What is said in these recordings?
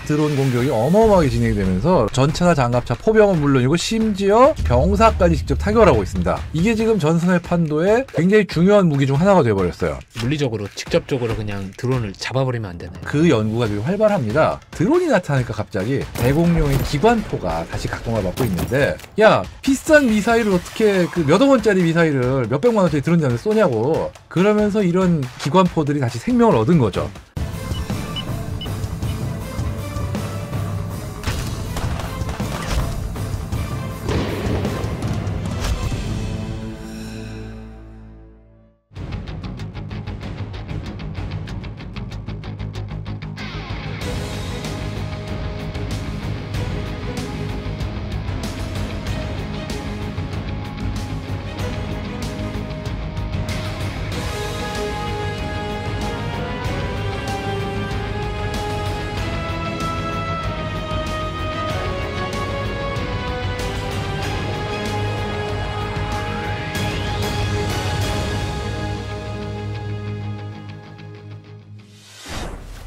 드론 공격이 어마어마하게 진행이 되면서 전차나 장갑차, 포병은 물론이고 심지어 병사까지 직접 타격을 하고 있습니다. 이게 지금 전선의 판도에 굉장히 중요한 무기 중 하나가 되어버렸어요. 물리적으로 직접적으로 그냥 드론을 잡아버리면 안 되나요? 그 연구가 되게 활발합니다. 드론이 나타나니까 갑자기 대공룡의 기관포가 다시 각광을 받고 있는데, 야, 비싼 미사일을 어떻게 그 몇억 원짜리 미사일을 몇백만 원짜리 드론한테 쏘냐고. 그러면서 이런 기관포들이 다시 생명을 얻은 거죠.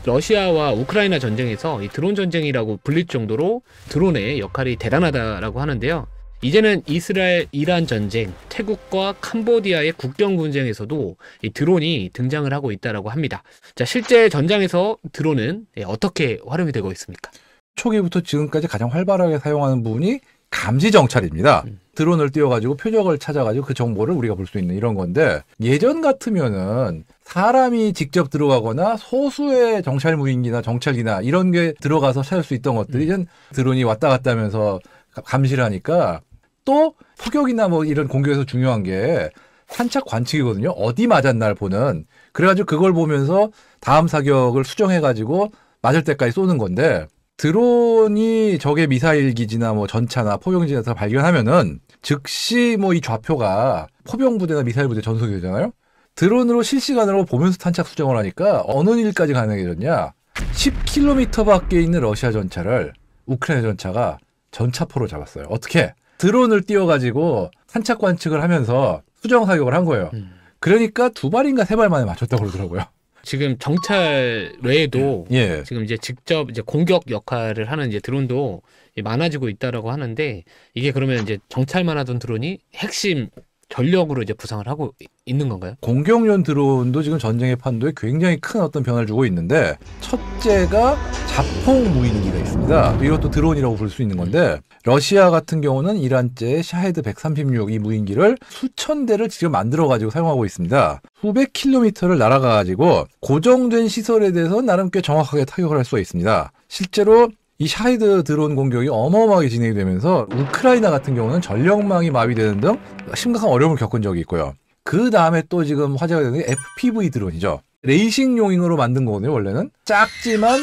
러시아와 우크라이나 전쟁에서 이 드론 전쟁이라고 불릴 정도로 드론의 역할이 대단하다라고 하는데요. 이제는 이스라엘, 이란 전쟁, 태국과 캄보디아의 국경 분쟁에서도 이 드론이 등장을 하고 있다라고 합니다. 자, 실제 전장에서 드론은 어떻게 활용이 되고 있습니까? 초기부터 지금까지 가장 활발하게 사용하는 부분이 감시 정찰입니다. 드론을 띄워가지고 표적을 찾아가지고 그 정보를 우리가 볼 수 있는 이런 건데, 예전 같으면은 사람이 직접 들어가거나 소수의 정찰 무인기나 정찰기나 이런 게 들어가서 찾을 수 있던 것들이 이제 드론이 왔다 갔다 하면서 감시를 하니까, 또 포격이나 뭐 이런 공격에서 중요한 게 산착 관측이거든요. 어디 맞았나를 보는. 그래가지고 그걸 보면서 다음 사격을 수정해가지고 맞을 때까지 쏘는 건데, 드론이 적의 미사일 기지나 뭐 전차나 포병지에서 발견하면은 즉시 뭐 이 좌표가 포병 부대나 미사일 부대 전속이 되잖아요. 드론으로 실시간으로 보면서 탄착 수정을 하니까 어느 일까지 가능해졌냐? 10km 밖에 있는 러시아 전차를 우크라이나 전차가 전차포로 잡았어요. 어떻게? 드론을 띄워가지고 탄착 관측을 하면서 수정 사격을 한 거예요. 그러니까 2발인가 3발 만에 맞췄다고 그러더라고요. 지금 정찰 외에도 예. 지금 이제 직접 이제 공격 역할을 하는 이제 드론도 많아지고 있다라고 하는데, 이게 그러면 이제 정찰만 하던 드론이 핵심 전력으로 이제 부상을 하고 있는 건가요? 공격용 드론도 지금 전쟁의 판도에 굉장히 큰 어떤 변화를 주고 있는데, 첫째가 자폭 무인기가 있습니다. 이것도 드론이라고 볼 수 있는 건데, 러시아 같은 경우는 이란제 샤헤드 136 이 무인기를 수천 대를 직접 만들어가지고 사용하고 있습니다. 수백 킬로미터를 날아가가지고 고정된 시설에 대해서 나름 꽤 정확하게 타격을 할 수가 있습니다. 실제로 이 샤헤드 드론 공격이 어마어마하게 진행이 되면서 우크라이나 같은 경우는 전력망이 마비되는 등 심각한 어려움을 겪은 적이 있고요. 그 다음에 또 지금 화제가 되는 게 FPV 드론이죠. 레이싱용으로 만든 거거든요. 원래는 작지만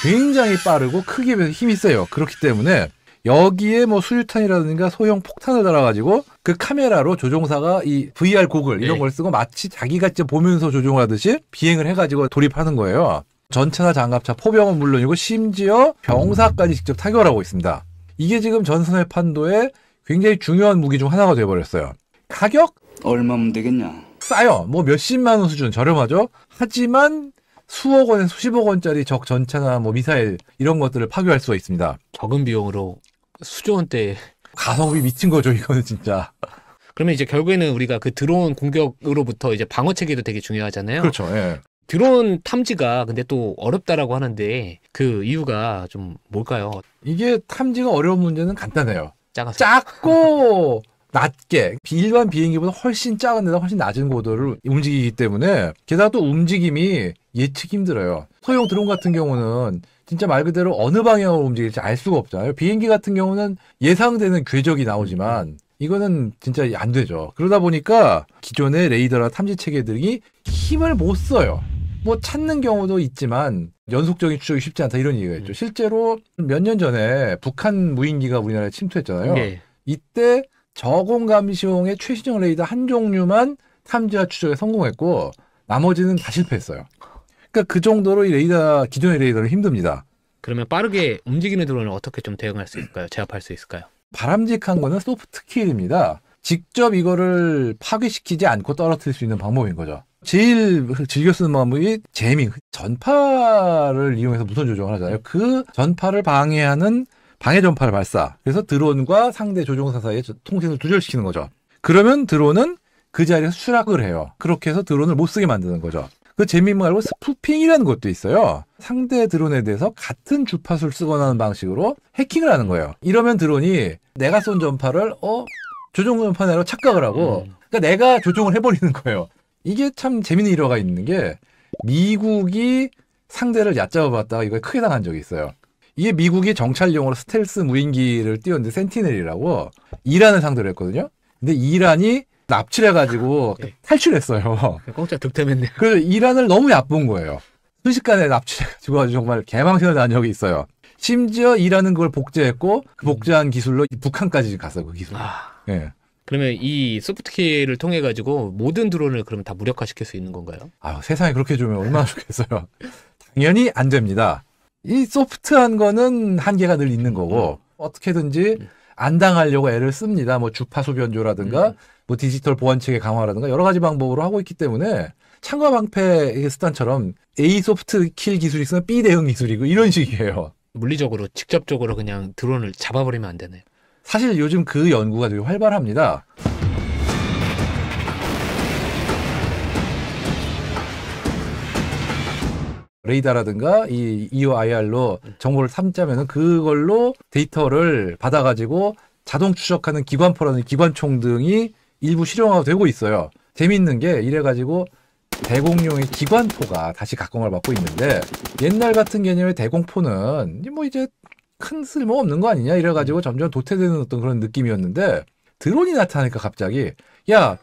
굉장히 빠르고 크기에 비해서 힘이 세요. 그렇기 때문에 여기에 뭐 수류탄이라든가 소형 폭탄을 달아가지고 그 카메라로 조종사가 이 VR 고글 이런 걸 쓰고 마치 자기가 직접 보면서 조종하듯이 비행을 해가지고 돌입하는 거예요. 전차나 장갑차, 포병은 물론이고 심지어 병사까지 직접 타격을 하고 있습니다. 이게 지금 전선의 판도에 굉장히 중요한 무기 중 하나가 되어버렸어요. 가격? 얼마면 되겠냐? 싸요. 뭐 몇십만 원 수준, 저렴하죠. 하지만 수억 원에 수십억 원짜리 적 전차나 뭐 미사일 이런 것들을 파괴할 수가 있습니다. 적은 비용으로 수조 원대. 가성비 미친 거죠, 이거는 진짜. 그러면 이제 결국에는 우리가 그 드론 공격으로부터 이제 방어 체계도 되게 중요하잖아요. 그렇죠. 예. 드론 탐지가 근데 또 어렵다라고 하는데 그 이유가 좀 뭘까요? 이게 탐지가 어려운 문제는 간단해요. 작아서. 작고 낮게 일반 비행기보다 훨씬 작은 데다 훨씬 낮은 고도를 움직이기 때문에, 게다가 또 움직임이 예측 힘들어요. 소형 드론 같은 경우는 진짜 말 그대로 어느 방향으로 움직일지 알 수가 없잖아요. 비행기 같은 경우는 예상되는 궤적이 나오지만 이거는 진짜 안 되죠. 그러다 보니까 기존의 레이더나 탐지 체계들이 힘을 못 써요. 뭐 찾는 경우도 있지만 연속적인 추적이 쉽지 않다 이런 얘기가 있죠. 실제로 몇 년 전에 북한 무인기가 우리나라에 침투했잖아요. 네. 이때 저공 감시용의 최신형 레이더 한 종류만 탐지와 추적에 성공했고 나머지는 다 실패했어요. 그러니까 그 정도로 이 레이더, 기존의 레이더는 힘듭니다. 그러면 빠르게 움직이는 드론을 어떻게 좀 대응할 수 있을까요? 제압할 수 있을까요? 바람직한 거는 소프트킬입니다. 직접 이거를 파괴시키지 않고 떨어뜨릴 수 있는 방법인 거죠. 제일 즐겨 쓰는 방법이 제밍, 전파를 이용해서 무선 조종을 하잖아요. 그 전파를 방해하는 방해 전파를 발사. 그래서 드론과 상대 조종사 사이에 통신을 두절시키는 거죠. 그러면 드론은 그 자리에서 추락을 해요. 그렇게 해서 드론을 못 쓰게 만드는 거죠. 그 제밍 말고 스푸핑이라는 것도 있어요. 상대 드론에 대해서 같은 주파수를 쓰거나 하는 방식으로 해킹을 하는 거예요. 이러면 드론이 내가 쏜 전파를 조종 전파내로 착각을 하고 그러니까 내가 조종을 해버리는 거예요. 이게 참 재밌는 일화가 있는 게 미국이 상대를 얕잡아봤다가 이걸 크게 당한 적이 있어요. 이게 미국이 정찰용으로 스텔스 무인기를 띄웠는데 센티넬이라고 이란을 상대로 했거든요. 근데 이란이 납치를 해가지고 탈출했어요. 공짜 득템했네요. 그래서 이란을 너무 얕본 거예요. 순식간에 납치해가지고 아주 정말 개망신을 난 적이 있어요. 심지어 이란은 그걸 복제했고 그 복제한 기술로 북한까지 갔어요. 그 기술. 예. 그러면 이 소프트키를 통해 가지고 모든 드론을 그러면 다 무력화시킬 수 있는 건가요? 세상에 그렇게 해주면 얼마나 좋겠어요. 당연히 안 됩니다. 이 소프트한 거는 한계가 늘 있는 거고 어떻게든지 안 당하려고 애를 씁니다. 뭐 주파수 변조라든가 뭐 디지털 보안 체계 강화라든가 여러 가지 방법으로 하고 있기 때문에 창과 방패 수단처럼 A 소프트 킬 기술이 있으면 B 대응 기술이고 이런 식이에요. 물리적으로 직접적으로 그냥 드론을 잡아버리면 안 되나요? 사실 요즘 그 연구가 되게 활발합니다. 레이더라든가 이 EOIR로 정보를 탐자면은 그걸로 데이터를 받아가지고 자동 추적하는 기관포라는 기관총 등이 일부 실용화가 되고 있어요. 재미있는 게 이래가지고 대공용의 기관포가 다시 각광을 받고 있는데 옛날 같은 개념의 대공포는 뭐 이제 큰 쓸모 없는 거 아니냐 이래가지고 점점 도태되는 어떤 그런 느낌이었는데 드론이 나타나니까 갑자기 야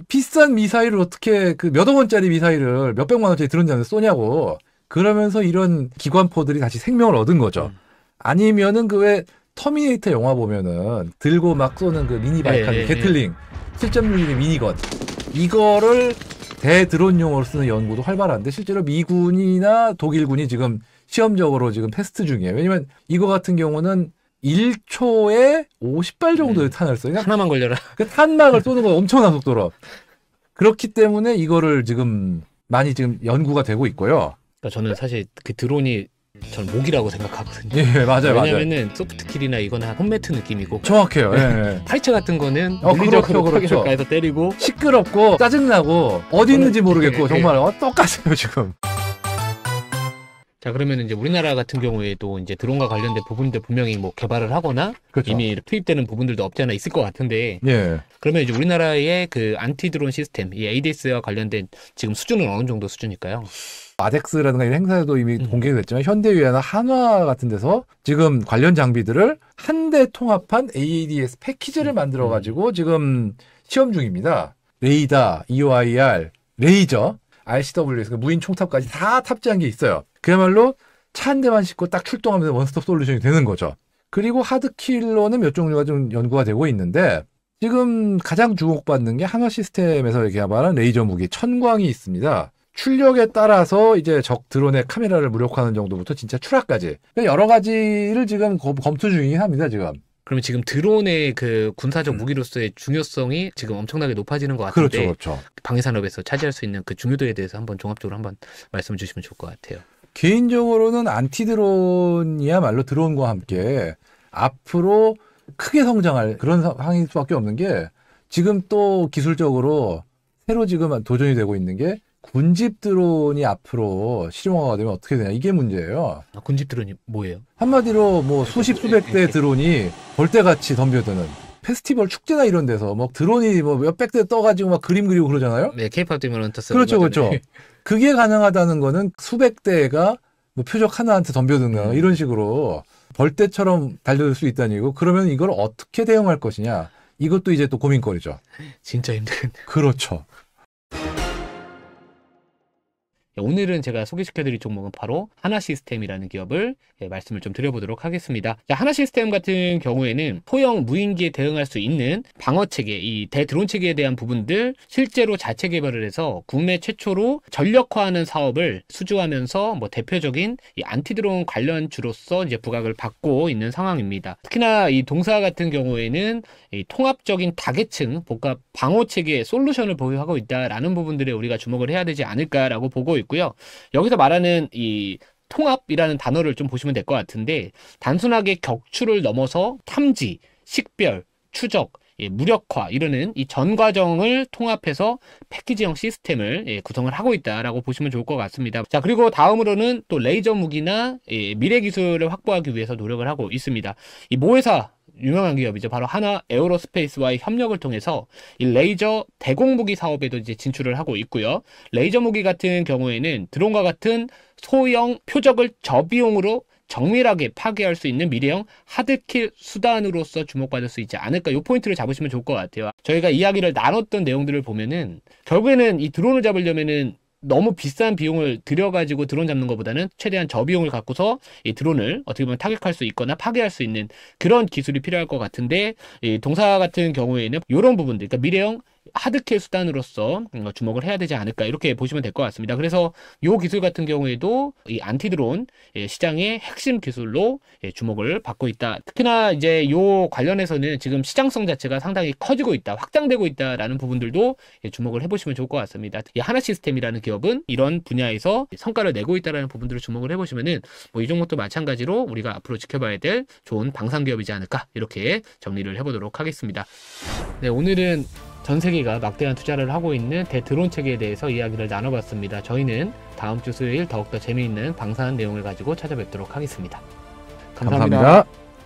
비싼 미사일을 어떻게 그 몇억 원짜리 미사일을 몇백만 원짜리 드론장에 쏘냐고 그러면서 이런 기관포들이 다시 생명을 얻은 거죠. 아니면은 그 왜 터미네이터 영화 보면은 들고 막 쏘는 그 미니 바이크 게틀링 7.62 미니건 이거를 대드론용으로 쓰는 연구도 활발한데 실제로 미군이나 독일군이 지금 시험적으로 지금 테스트 중이에요. 왜냐면 이거 같은 경우는 1초에 50발 정도의 탄을 써요. 하나만 걸려라. 그 탄막을 쏘는 건 엄청난 속도로. 그렇기 때문에 이거를 지금 많이 지금 연구가 되고 있고요. 그러니까 저는 사실 그 드론이 저는 목이라고 생각하거든요. 예, 맞아요, 왜냐면은 소프트킬이나 이거는 홈매트 느낌이고. 정확해요. 예. 파이처 같은 거는 물리적으로 그렇죠. 가해서 때리고 시끄럽고 짜증나고 어디 있는지 모르겠고 정말 똑같아요 지금. 자, 그러면 이제 우리나라 같은 경우에도 이제 드론과 관련된 부분들 분명히 뭐 개발을 하거나 그렇죠. 이미 투입되는 부분들도 없지 않아 있을 것 같은데. 예. 그러면 이제 우리나라의 그 안티 드론 시스템, 이 ADS와 관련된 지금 수준은 어느 정도 수준일까요? 아덱스라든가 이런 행사에도 이미 공개가 됐지만 현대위나 한화 같은 데서 지금 관련 장비들을 한 대 통합한 ADS 패키지를 만들어 가지고 지금 시험 중입니다. 레이더, EOIR, 레이저, RCW에서 무인 총탑까지 다 탑재한 게 있어요. 그야말로 차 한 대만 싣고 딱 출동하면서 원스톱 솔루션이 되는 거죠. 그리고 하드킬러는 몇 종류가 좀 연구가 되고 있는데 지금 가장 주목받는 게 한화 시스템에서 개발한 레이저 무기 천광이 있습니다. 출력에 따라서 이제 적 드론의 카메라를 무력화하는 정도부터 진짜 추락까지 여러 가지를 지금 검토 중이긴 합니다. 지금. 그러면 지금 드론의 그 군사적 무기로서의 중요성이 지금 엄청나게 높아지는 것 같은데 그렇죠. 방위 산업에서 차지할 수 있는 그 중요도에 대해서 한번 종합적으로 한번 말씀해 주시면 좋을 것 같아요. 개인적으로는 안티드론이야말로 드론과 함께 앞으로 크게 성장할 그런 상황일 수밖에 없는 게 지금 또 기술적으로 새로 지금 도전이 되고 있는 게 군집 드론이 앞으로 실용화가 되면 어떻게 되냐 이게 문제예요. 군집 드론이 뭐예요? 한마디로 뭐 수십 수백 대 드론이 벌떼같이 덤벼드는 페스티벌 축제나 이런 데서 뭐 드론이 뭐 몇백 대 떠가지고 막 그림 그리고 그러잖아요. 네, K-pop 데몬 헌터스. 그렇죠. 그게 가능하다는 거는 수백 대가 뭐 표적 하나한테 덤벼드는 이런 식으로 벌떼처럼 달려들 수 있다는 얘기고 그러면 이걸 어떻게 대응할 것이냐 이것도 이제 또 고민거리죠. 진짜 힘든. 그렇죠. 오늘은 제가 소개시켜드릴 종목은 바로 하나시스템이라는 기업을 말씀을 좀 드려보도록 하겠습니다. 자, 하나시스템 같은 경우에는 소형 무인기에 대응할 수 있는 방어체계, 이 대드론 체계에 대한 부분들 실제로 자체 개발을 해서 국내 최초로 전력화하는 사업을 수주하면서 뭐 대표적인 이 안티드론 관련주로서 이제 부각을 받고 있는 상황입니다. 특히나 이 동사 같은 경우에는 이 통합적인 다계층 복합 방어체계 솔루션을 보유하고 있다라는 부분들에 우리가 주목을 해야 되지 않을까라고 보고 있고요. 여기서 말하는 이 통합이라는 단어를 좀 보시면 될 것 같은데 단순하게 격추를 넘어서 탐지, 식별, 추적, 무력화 이러는 이 전 과정을 통합해서 패키지형 시스템을 구성을 하고 있다라고 보시면 좋을 것 같습니다. 자, 그리고 다음으로는 또 레이저 무기나 미래 기술을 확보하기 위해서 노력을 하고 있습니다. 이 모회사 유명한 기업이죠. 바로 하나 에어로스페이스와의 협력을 통해서 이 레이저 대공무기 사업에도 이제 진출을 하고 있고요. 레이저 무기 같은 경우에는 드론과 같은 소형 표적을 저비용으로 정밀하게 파괴할 수 있는 미래형 하드킬 수단으로서 주목받을 수 있지 않을까, 이 포인트를 잡으시면 좋을 것 같아요. 저희가 이야기를 나눴던 내용들을 보면은 결국에는 이 드론을 잡으려면은 너무 비싼 비용을 들여가지고 드론 잡는 것보다는 최대한 저비용을 갖고서 이 드론을 어떻게 보면 타격할 수 있거나 파괴할 수 있는 그런 기술이 필요할 것 같은데, 이 동사 같은 경우에는 이런 부분들, 그러니까 미래형 하드킬 수단으로서 주목을 해야 되지 않을까, 이렇게 보시면 될 것 같습니다. 그래서 이 기술 같은 경우에도 이 안티드론 시장의 핵심 기술로 주목을 받고 있다. 특히나 이제 이 관련해서는 지금 시장성 자체가 상당히 커지고 있다, 확장되고 있다라는 부분들도 주목을 해보시면 좋을 것 같습니다. 이 하나시스템이라는 기업은 이런 분야에서 성과를 내고 있다라는 부분들을 주목을 해보시면은 뭐 이 종목도 마찬가지로 우리가 앞으로 지켜봐야 될 좋은 방산 기업이지 않을까, 이렇게 정리를 해보도록 하겠습니다. 네, 오늘은 전 세계가 막대한 투자를 하고 있는 대드론 체계에 대해서 이야기를 나눠봤습니다. 저희는 다음 주 수요일 더욱더 재미있는 방산 내용을 가지고 찾아뵙도록 하겠습니다. 감사합니다.